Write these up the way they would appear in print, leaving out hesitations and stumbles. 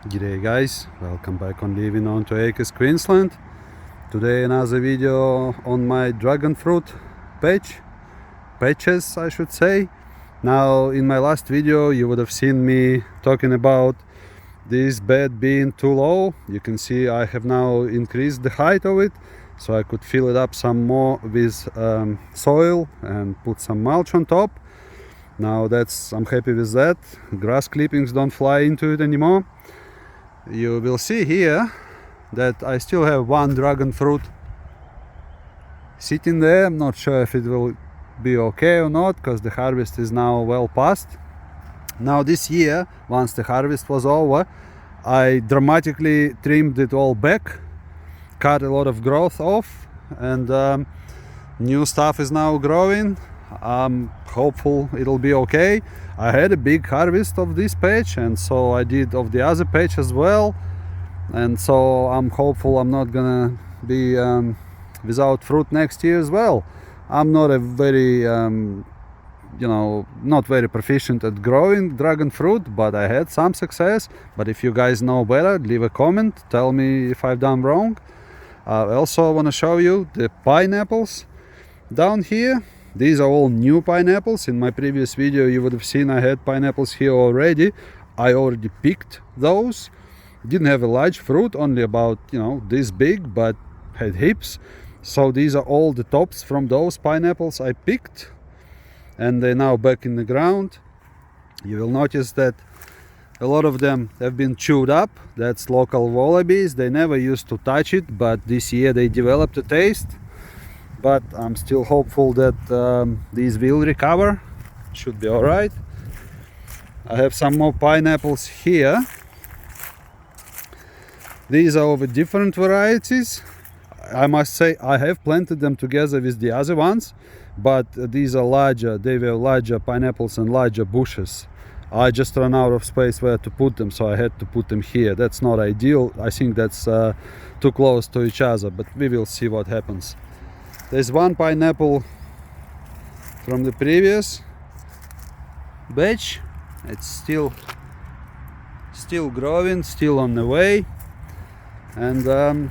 G'day guys, welcome back on Living on 2 Acres, Queensland. Today another video on my dragon fruit patches I should say. Now in my last video you would have seen me talking about this bed being too low. You can see I have now increased the height of it so I could fill it up some more with soil and put some mulch on top. Now I'm happy with that. Grass clippings don't fly into it anymore. You will see here that I still have one dragon fruit sitting there. I'm not sure if it will be okay or not because the harvest is now well past. Now this year, once the harvest was over, I dramatically trimmed it all back, cut a lot of growth off, and new stuff is now growing. I'm hopeful it'll be okay. I had a big harvest of this patch, and so I did of the other patch as well, and so I'm hopeful I'm not gonna be without fruit next year as well. I'm not a very not very proficient at growing dragon fruit, but I had some success. But if you guys know better, leave a comment, tell me if I've done wrong. I also want to show you the pineapples down here. These are all new pineapples. In my previous video you would have seen I had pineapples here already. I already picked those. Didn't have a large fruit, only about this big, but had heaps. So these are all the tops from those pineapples I picked, and they're now back in the ground. You will notice that a lot of them have been chewed up. That's local wallabies. They never used to touch it, but this year they developed a taste. But I'm still hopeful that these will recover. Should be all right. I have some more pineapples here. These are of different varieties. I must say I have planted them together with the other ones, but these are larger. They were larger pineapples and larger bushes. I just ran out of space where to put them, so I had to put them here. That's not ideal. I think that's too close to each other, but we will see what happens. There's one pineapple from the previous batch. It's still growing, still on the way, and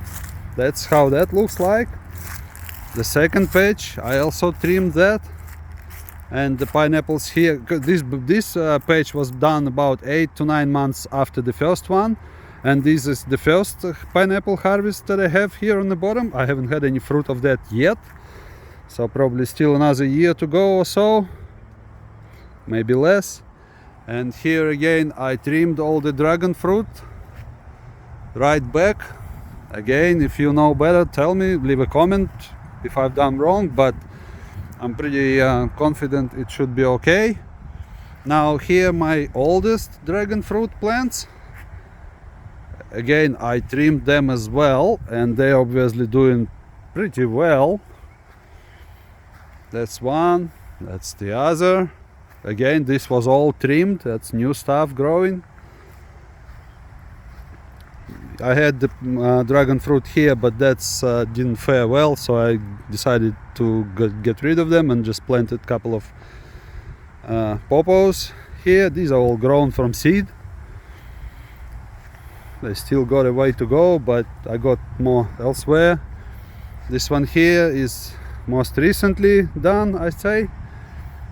that's how that looks like. The second patch I also trimmed that, and the pineapples here. This patch was done about 8 to 9 months after the first one. And this is the first pineapple harvest that I have here on the bottom. I haven't had any fruit of that yet, so probably still another year to go or so, maybe less. And here again I trimmed all the dragon fruit right back. Again, if you know better, tell me, leave a comment if I've done wrong, but I'm pretty confident it should be okay. Now here my oldest dragon fruit plants. Again, I trimmed them as well, and they're obviously doing pretty well. That's one, that's the other. Again, this was all trimmed. That's new stuff growing. I had the dragon fruit here, but that's didn't fare well, so I decided to get rid of them and just planted a couple of pawpaws here. These are all grown from seed. They still got a way to go, but I got more elsewhere. This one here is most recently done, I say,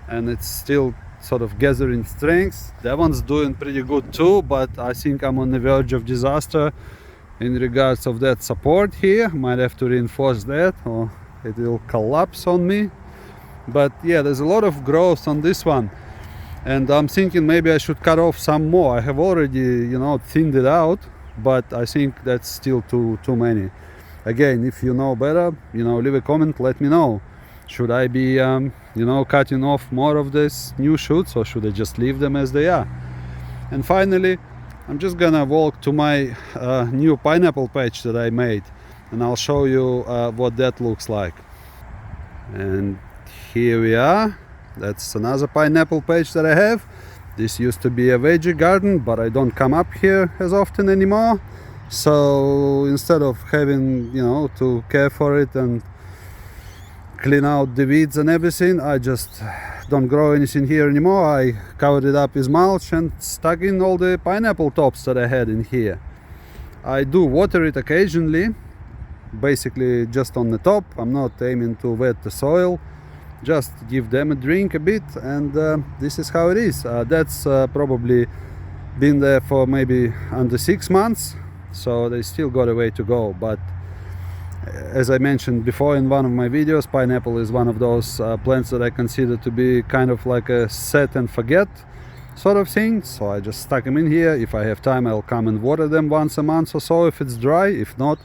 and it's still sort of gathering strength. That one's doing pretty good too, but I think I'm on the verge of disaster in regards of that support here. Might have to reinforce that or it will collapse on me. But yeah, there's a lot of growth on this one, and I'm thinking maybe I should cut off some more. I have already thinned it out, but I think that's still too many. Again, if you know better, leave a comment, let me know. Should I be cutting off more of these new shoots, or should I just leave them as they are? And finally, I'm just gonna walk to my new pineapple patch that I made, and I'll show you what that looks like. And here we are. That's another pineapple patch that I have. This used to be a veggie garden, but I don't come up here as often anymore. So instead of having to care for it and clean out the weeds and everything, I just don't grow anything here anymore. I covered it up with mulch and stuck in all the pineapple tops that I had in here. I do water it occasionally, basically just on the top. I'm not aiming to wet the soil, just give them a drink a bit, and this is how it is. That's probably been there for maybe under 6 months, so they still got a way to go. But as I mentioned before in one of my videos, pineapple is one of those plants that I consider to be kind of like a set and forget sort of thing. So I just stuck them in here. If I have time, I'll come and water them once a month or so if it's dry. If not,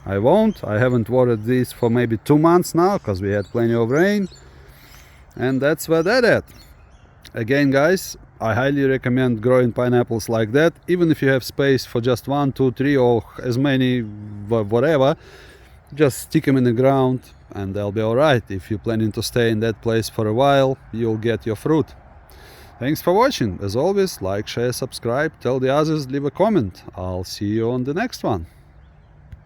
I won't. I haven't watered these for maybe 2 months now because we had plenty of rain, and that's where that at. Again, guys, I highly recommend growing pineapples like that. Even if you have space for just 1, 2, 3 or as many, whatever, just stick them in the ground and they'll be alright. If you're planning to stay in that place for a while, you'll get your fruit. Thanks for watching. As always, like, share, subscribe, tell the others, leave a comment. I'll see you on the next one.